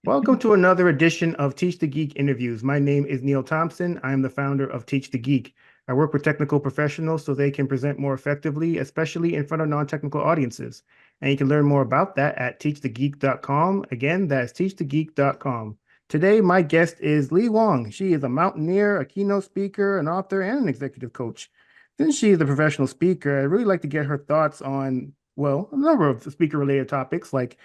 Welcome to another edition of Teach the Geek interviews. My name is Neil Thompson. I am the founder of Teach the Geek. I work with technical professionals so they can present more effectively, especially in front of non-technical audiences. And you can learn more about that at teachthegeek.com. Again, that's teachthegeek.com. Today, my guest is Lei Wang. She is a mountaineer, a keynote speaker, an author, and an executive coach. Since she is a professional speaker, I'd really like to get her thoughts on, well, a number of speaker-related topics like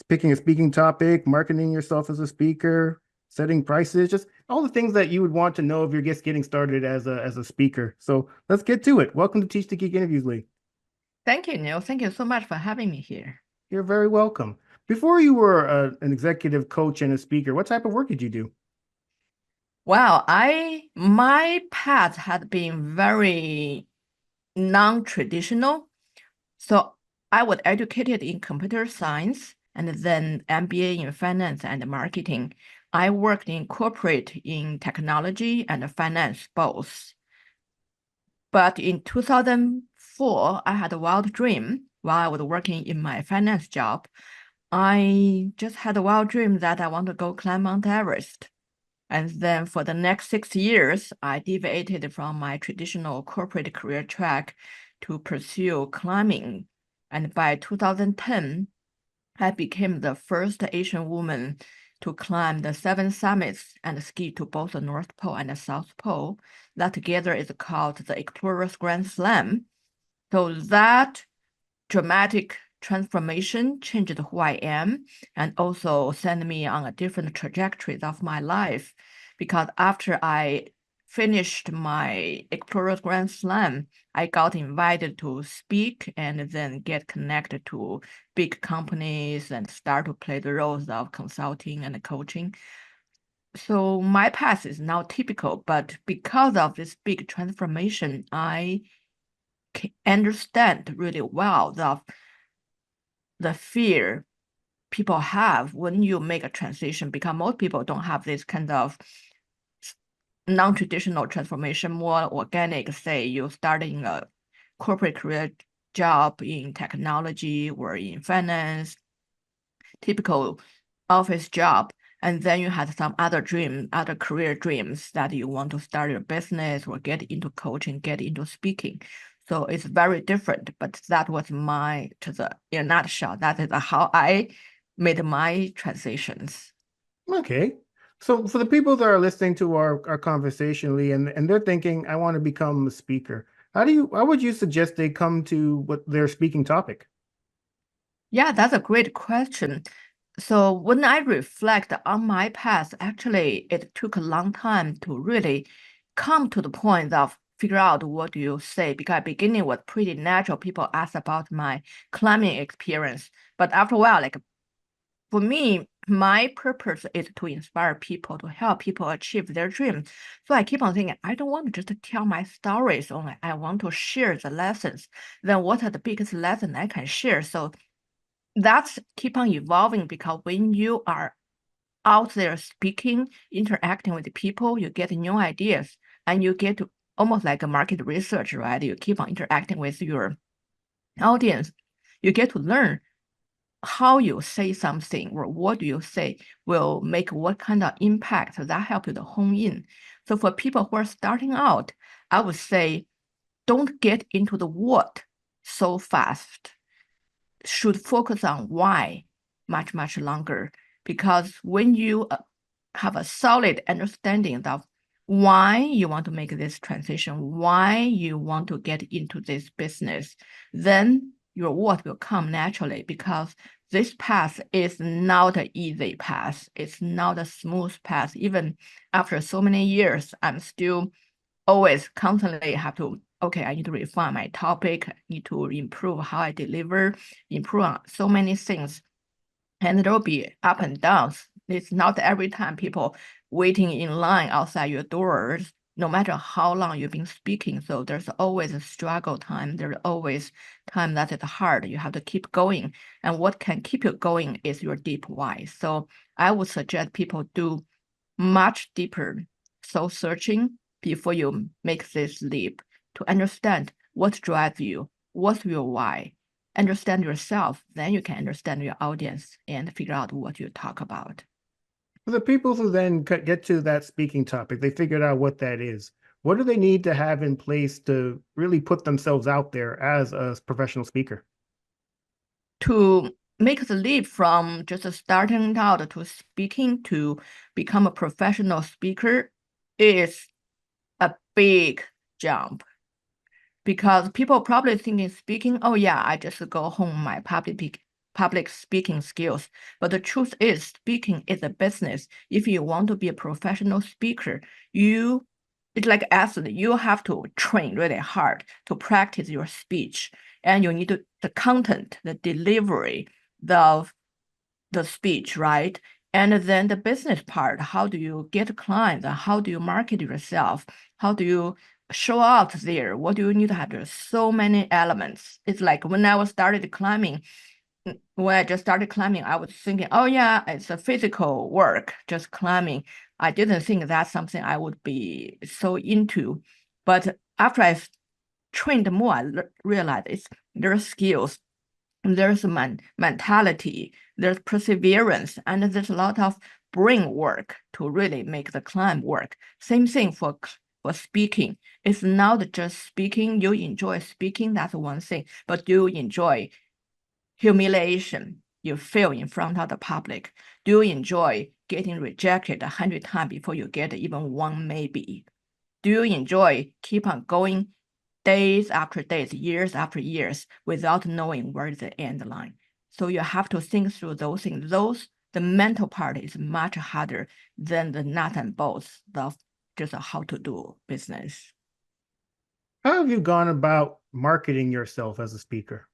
picking a speaking topic, marketing yourself as a speaker, setting prices, just all the things that you would want to know if you're just getting started as a speaker. So let's get to it. Welcome to Teach the Geek Interviews, Lei. Thank you, Neil. Thank you so much for having me here. You're very welcome. Before you were an executive coach and a speaker, what type of work did you do? Wow, my path had been very non-traditional. So I was educated in computer science and then MBA in finance and marketing. I worked in corporate in technology and finance both. But in 2004, I had a wild dream while I was working in my finance job. I just had a wild dream that I want to go climb Mount Everest. And then for the next 6 years, I deviated from my traditional corporate career track to pursue climbing. And by 2010, I became the first Asian woman to climb the 7 summits and ski to both the North Pole and the South Pole. That together is called the Explorer's Grand Slam. So that dramatic transformation changed who I am and also sent me on a different trajectory of my life. Because after I finished my Explorer's Grand Slam, I got invited to speak and then get connected to big companies and start to play the roles of consulting and coaching. So my path is now typical, but because of this big transformation, I understand really well the fear people have when you make a transition, because most people don't have this kind of non-traditional transformation, more organic, say you start in a corporate career job in technology or in finance, typical office job, and then you had some other dream, other career dreams that you want to start your business or get into coaching, get into speaking. So it's very different, but that was in a nutshell, that is how I made my transitions. Okay. So for the people that are listening to our conversation, Lei, and they're thinking, I want to become a speaker. How would you suggest they come to what their speaking topic? Yeah, that's a great question. So when I reflect on my past, actually, it took a long time to really come to the point of figure out what do you say, because beginning was pretty natural. People ask about my climbing experience, but after a while, like for me, my purpose is to inspire people, to help people achieve their dreams. So I keep on thinking, I don't want to just tell my stories only. I want to share the lessons. Then what are the biggest lessons I can share? So that's keep on evolving, because when you are out there speaking, interacting with the people, you get new ideas and you get to almost like a market research, right? You keep on interacting with your audience. You get to learn how you say something or what do you say will make what kind of impact that help you to hone in. So for people who are starting out, I would say don't get into the what so fast. Should focus on why much, much longer. Because when you have a solid understanding of why you want to make this transition, why you want to get into this business, then your what will come naturally, because this path is not an easy path. It's not a smooth path. Even after so many years, I'm still always constantly have to, okay, I need to refine my topic, I need to improve how I deliver, improve on so many things. And there'll be up and downs. It's not every time people waiting in line outside your doors, no matter how long you've been speaking. So there's always a struggle time. There's always time that is hard. You have to keep going. And what can keep you going is your deep why. So I would suggest people do much deeper soul searching before you make this leap, to understand what drives you, what's your why. Understand yourself, then you can understand your audience and figure out what you talk about. For the people who then get to that speaking topic, they figured out what that is. What do they need to have in place to really put themselves out there as a professional speaker? To make the leap from just starting out to speaking to become a professional speaker is a big jump because people probably thinking speaking, oh yeah, I just go home my public speaking skills. But the truth is speaking is a business. If you want to be a professional speaker, it's like athlete, you have to train really hard to practice your speech. And you need the content, the delivery, the speech, right? And then the business part, how do you get clients? How do you market yourself? How do you show out there? What do you need to have? There's so many elements. It's like when I started climbing, when I just started climbing, I was thinking, oh yeah, it's a physical work, just climbing. I didn't think that's something I would be so into. But after I trained more, I realized there's skills, there's mentality, there's perseverance, and there's a lot of brain work to really make the climb work. Same thing for speaking. It's not just speaking. You enjoy speaking, that's one thing, but you enjoy humiliation. You fail in front of the public. Do you enjoy getting rejected 100 times before you get even one maybe? Do you enjoy keep on going days after days, years after years, without knowing where is the end line? So you have to think through those things. The mental part is much harder than the nut and bolts of just how to do business. How have you gone about marketing yourself as a speaker?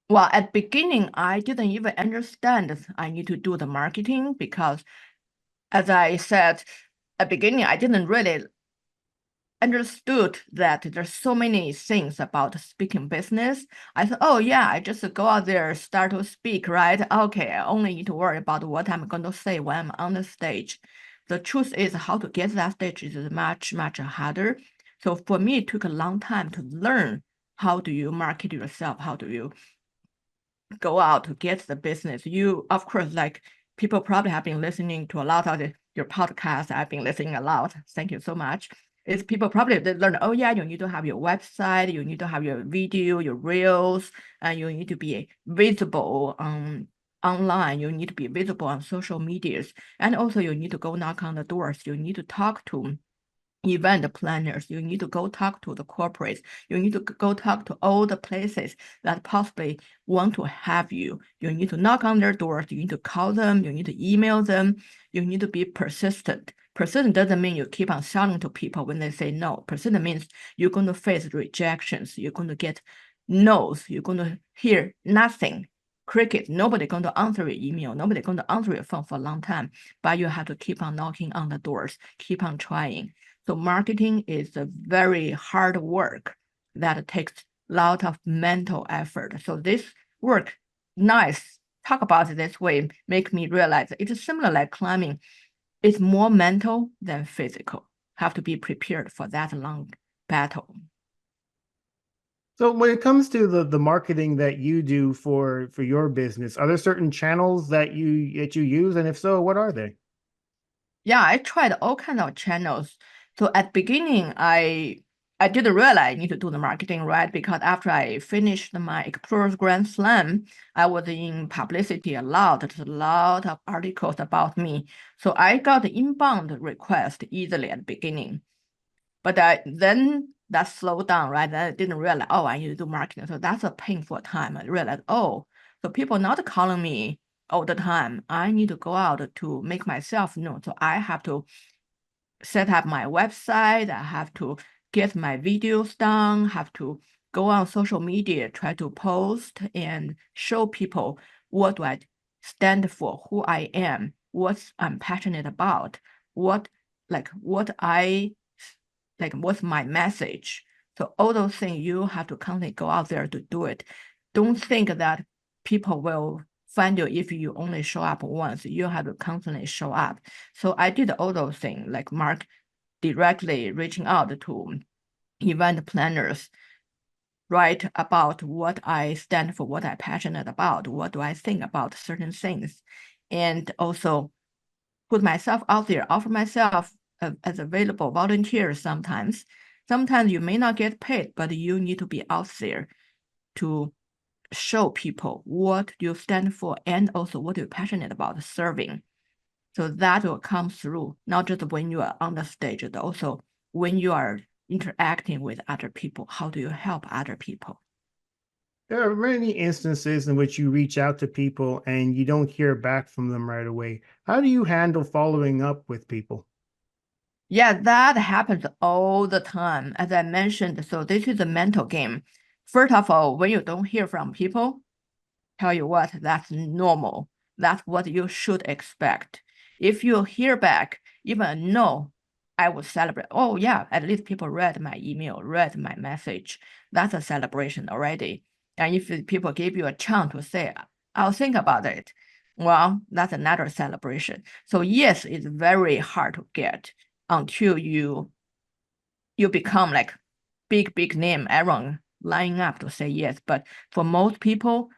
Well, at beginning, I didn't even understand I need to do the marketing because, as I said at beginning, I didn't really understood that there's so many things about speaking business. I thought, oh yeah, I just go out there, start to speak, right? Okay, I only need to worry about what I'm going to say when I'm on the stage. The truth is how to get that stage is much, much harder. So for me, it took a long time to learn how do you market yourself? How do you go out to get the business? You, of course, like people probably have been listening to a lot of your podcasts. I've been listening a lot. Thank you so much. Is people probably they learn, oh yeah, you need to have your website, you need to have your video, your reels, and you need to be visible online. You need to be visible on social medias, and also you need to go knock on the doors. You need to talk to event planners. You need to go talk to the corporates. You need to go talk to all the places that possibly want to have you. You need to knock on their doors. You need to call them. You need to email them. You need to be persistent. Persistent doesn't mean you keep on selling to people when they say no. Persistent means you're going to face rejections. You're going to get no's. You're going to hear nothing. Cricket. Nobody going to answer your email. Nobody going to answer your phone for a long time. But you have to keep on knocking on the doors. Keep on trying. So marketing is a very hard work that takes a lot of mental effort. So this work, nice, talk about it this way, make me realize it's similar like climbing. It's more mental than physical. Have to be prepared for that long battle. So when it comes to the marketing that you do for your business, are there certain channels that you use? And if so, what are they? Yeah, I tried all kind of channels. So at beginning, I didn't realize I need to do the marketing, right? Because after I finished my Explorers Grand Slam, I was in publicity a lot. There's a lot of articles about me. So I got the inbound request easily at the beginning. But then that slowed down, right? Then I didn't realize, oh, I need to do marketing. So that's a painful time. I realized, oh, so people not calling me all the time. I need to go out to make myself known. So I have to set up my website. I have to get my videos done, have to go on social media, try to post and show people what do I stand for, who I am, what I'm passionate about, what what's my message. So all those things you have to constantly go out there to do it. Don't think that people will find you if you only show up once. You have to constantly show up. So I did all those things, like Mark directly reaching out to event planners, write about what I stand for, what I'm passionate about, what do I think about certain things. And also put myself out there, offer myself as available volunteer sometimes. Sometimes you may not get paid, but you need to be out there to show people what you stand for and also what you're passionate about serving. So that will come through, not just when you are on the stage, but also when you are interacting with other people. How do you help other people? There are many instances in which you reach out to people and you don't hear back from them right away. How do you handle following up with people? Yeah, that happens all the time. As I mentioned, so this is a mental game. First of all, when you don't hear from people, tell you what, that's normal. That's what you should expect. If you hear back, even a no, I would celebrate. Oh, yeah, at least people read my email, read my message. That's a celebration already. And if people give you a chance to say, I'll think about it, well, that's another celebration. So yes, it's very hard to get until you become like big name, everyone lining up to say yes. But for most people,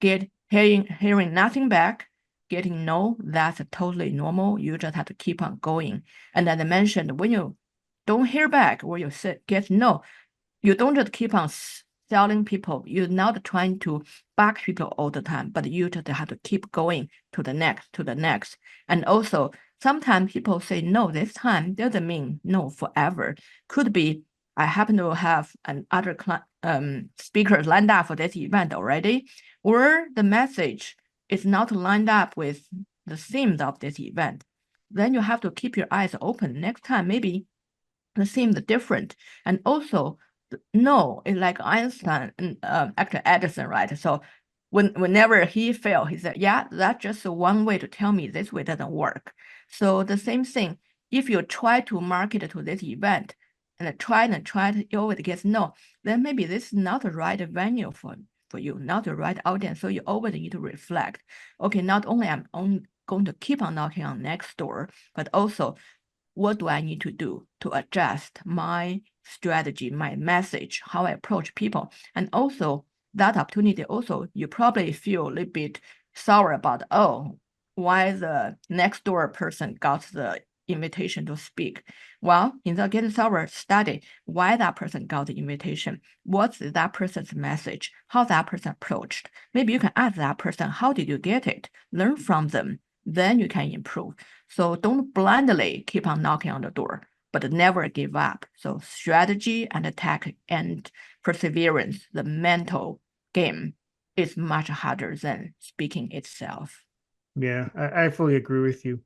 hearing nothing back, getting no, that's totally normal. You just have to keep on going. And as I mentioned, when you don't hear back or you get no, you don't just keep on selling people. You're not trying to bug people all the time, but you just have to keep going to the next. And also, sometimes people say no this time doesn't mean no forever. Could be I happen to have another speakers lined up for this event already, or the message is not lined up with the themes of this event. Then you have to keep your eyes open. Next time, maybe the theme is different. And also, no, it's like Einstein and actually Edison, right? So whenever he failed, he said, yeah, that's just one way to tell me this way doesn't work. So the same thing, if you try to market to this event and try, you always get no, then maybe this is not the right venue for you, not the right audience. So you always need to reflect, okay, not only I'm going to keep on knocking on next door, but also what do I need to do to adjust my strategy, my message, how I approach people. And also that opportunity also, you probably feel a little bit sour about, oh, why the next door person got the invitation to speak. Well, instead of getting sour, study why that person got the invitation. What's that person's message? How that person approached? Maybe you can ask that person, how did you get it? Learn from them. Then you can improve. So don't blindly keep on knocking on the door, but never give up. So strategy and attack and perseverance, the mental game is much harder than speaking itself. Yeah, I fully agree with you.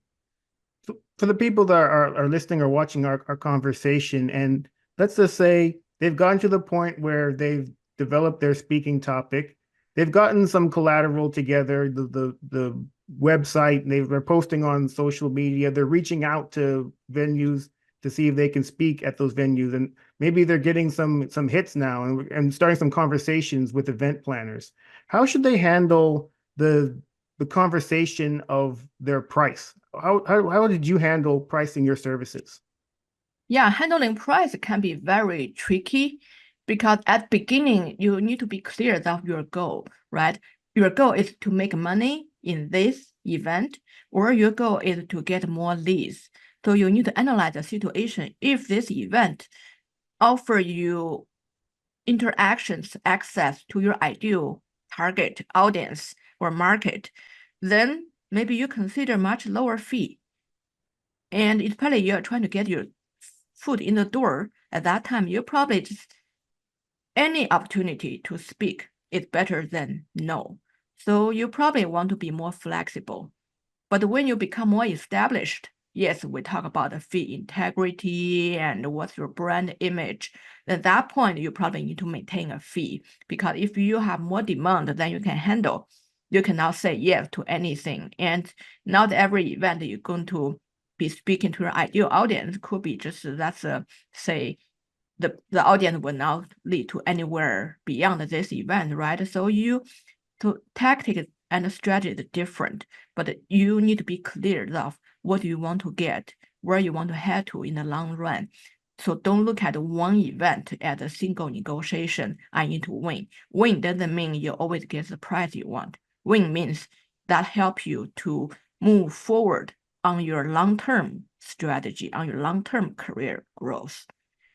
So for the people that are listening or watching our conversation, and let's just say they've gotten to the point where they've developed their speaking topic, they've gotten some collateral together, the website, and they're posting on social media, they're reaching out to venues to see if they can speak at those venues, and maybe they're getting some hits now and starting some conversations with event planners. How should they handle the conversation of their price? How did you handle pricing your services? Yeah, handling price can be very tricky because at beginning you need to be clear of your goal, right? Your goal is to make money in this event, or your goal is to get more leads. So you need to analyze the situation. If this event offer you interactions, access to your ideal target audience or market, then maybe you consider much lower fee. And especially you're trying to get your foot in the door at that time, you probably just any opportunity to speak is better than no. So you probably want to be more flexible. But when you become more established, yes, we talk about the fee integrity and what's your brand image. At that point, you probably need to maintain a fee because if you have more demand than you can handle, you cannot say yes to anything. And not every event you're going to be speaking to your ideal audience could be just that's say the audience will not lead to anywhere beyond this event, right? So tactic and strategy is different, but you need to be clear of what you want to get, where you want to head to in the long run. So don't look at one event as a single negotiation. I need to win. Win doesn't mean you always get the prize you want. Win means that help you to move forward on your long-term strategy, on your long-term career growth.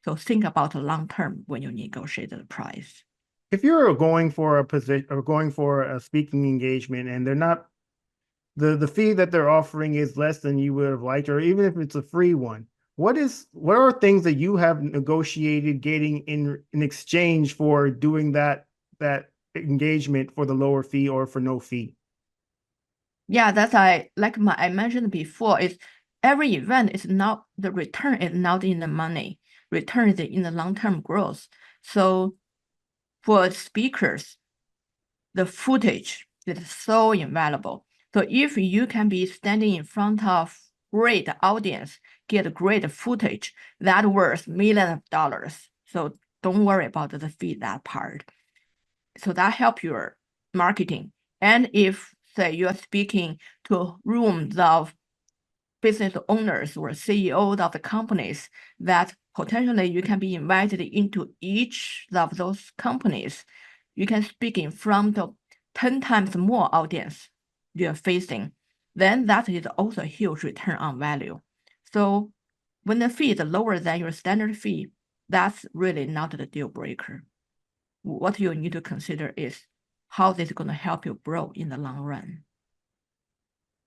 So think about the long term when you negotiate the price. If you're going for a position or going for a speaking engagement and they're not the fee that they're offering is less than you would have liked, or even if it's a free one, what are things that you have negotiated getting in exchange for doing that engagement for the lower fee or for no fee? Yeah, I mentioned before, is every event is not the return is not in the money. Return is in the long-term growth. So for speakers, the footage is so invaluable. So if you can be standing in front of great audience, get great footage, that worth millions of dollars. So don't worry about the fee, that part. So that help your marketing. And if say you are speaking to rooms of business owners or CEOs of the companies, that potentially you can be invited into each of those companies. You can speak in front of 10 times more audience you're facing. Then that is also a huge return on value. So when the fee is lower than your standard fee, that's really not the deal breaker. What you need to consider is how this is going to help you grow in the long run.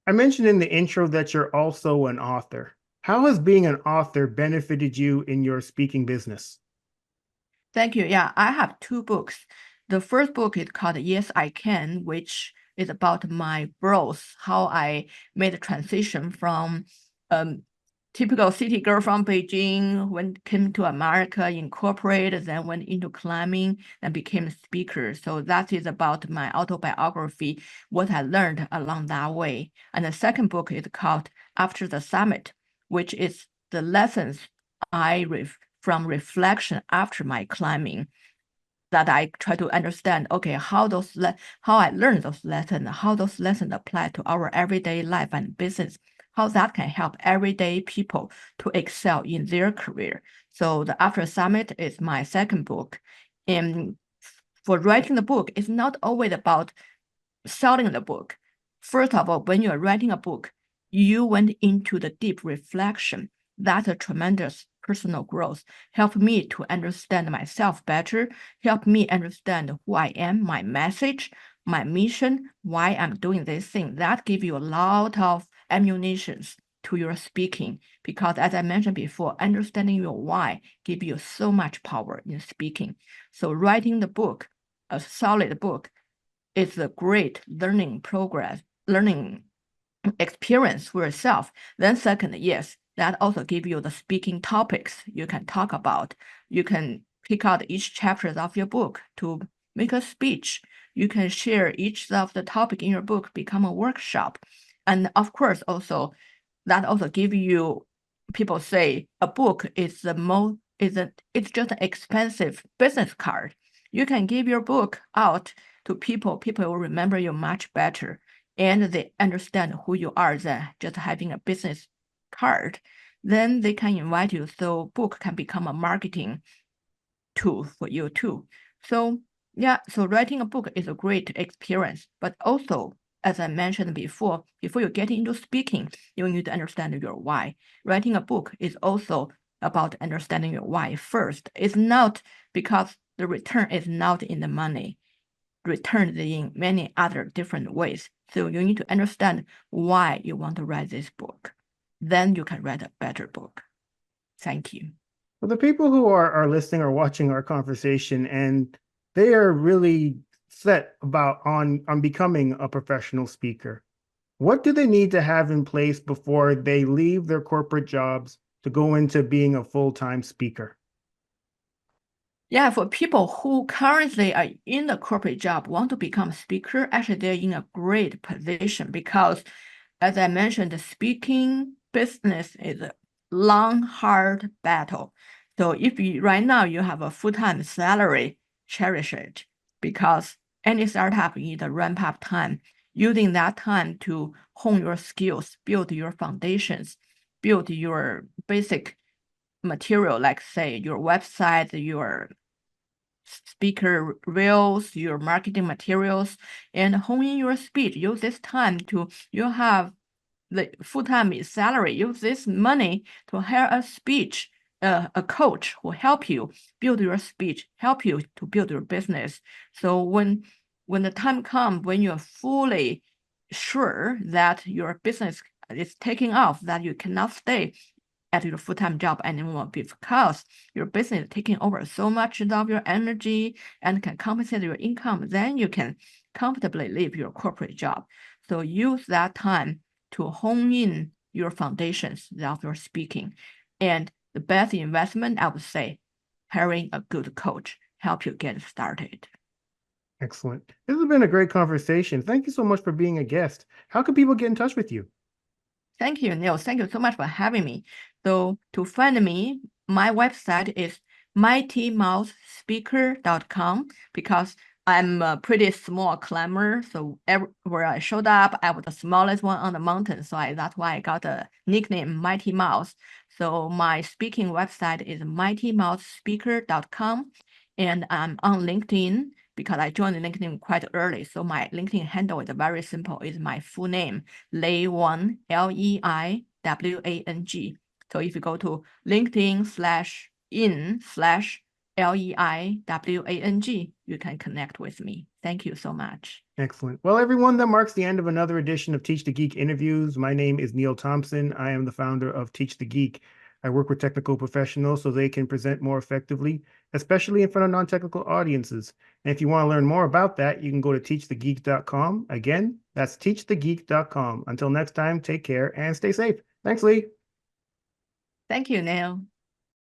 I mentioned in the intro that you're also an author. How has being an author benefited you in your speaking business? Thank you. Yeah, I have two books. The first book is called Yes, I Can, which is about my growth, how I made a transition from typical city girl from Beijing, when came to America, incorporated, then went into climbing and became a speaker. So that is about my autobiography, what I learned along that way. And the second book is called After the Summit, which is the lessons from reflection after my climbing, that I try to understand, okay, how I learned those lessons, how those lessons apply to our everyday life and business, how that can help everyday people to excel in their career. So the After Summit is my second book. And for writing the book, it's not always about selling the book. First of all, when you're writing a book, you went into the deep reflection. That's a tremendous personal growth. Help me to understand myself better, help me understand who I am, my message, my mission, why I'm doing this thing. That gives you a lot of ammunitions to your speaking, because as I mentioned before, understanding your why gives you so much power in speaking. So writing the book, a solid book, is a great learning experience for yourself. Then second, yes, that also give you the speaking topics you can talk about. You can pick out each chapter of your book to make a speech. You can share each of the topic in your book, become a workshop. And of course, also, that also give you, people say a book is it's just an expensive business card. You can give your book out to people will remember you much better, and they understand who you are than just having a business card. Then they can invite you, so book can become a marketing tool for you too. So yeah, so writing a book is a great experience, but also, as I mentioned before you get into speaking, you need to understand your why. Writing a book is also about understanding your why first. It's not because the return is not in the money, returned in many other different ways. So you need to understand why you want to write this book. Then you can write a better book. Thank you. For the people who are listening or watching our conversation and they are really set about on becoming a professional speaker, what do they need to have in place before they leave their corporate jobs to go into being a full-time speaker? Yeah, for people who currently are in the corporate job, want to become a speaker, actually they're in a great position because, as I mentioned, the speaking business is a long, hard battle. So if right now you have a full-time salary, cherish it, because any startup need a ramp-up time. Using that time to hone your skills, build your foundations, build your basic material, like say your website, your speaker reels, your marketing materials, and hone in your speech. Use this time to, you have the full-time salary, use this money to hire a coach who help you build your speech, help you to build your business. So when the time comes, when you're fully sure that your business is taking off, that you cannot stay at your full-time job anymore because your business is taking over so much of your energy and can compensate your income, then you can comfortably leave your corporate job. So use that time to hone in your foundations of your speaking. And the best investment, I would say, hiring a good coach help you get started. Excellent. This has been a great conversation. Thank you so much for being a guest. How can people get in touch with you? Thank you, Neil. Thank you so much for having me. So to find me, my website is mightymouthspeaker.com because I'm a pretty small climber. So everywhere I showed up, I was the smallest one on the mountain. So that's why I got the nickname Mighty Mouse. So my speaking website is mightymouthspeaker.com. And I'm on LinkedIn because I joined LinkedIn quite early. So my LinkedIn handle is very simple. It's my full name, Lei Wang, Leiwang. So if you go to LinkedIn/in/LeiWang, you can connect with me. Thank you so much. Excellent. Well, everyone, that marks the end of another edition of Teach the Geek interviews. My name is Neil Thompson. I am the founder of Teach the Geek. I work with technical professionals so they can present more effectively, especially in front of non-technical audiences. And if you want to learn more about that, you can go to teachthegeek.com. Again, that's teachthegeek.com. Until next time, take care and stay safe. Thanks, Lee. Thank you, Neil.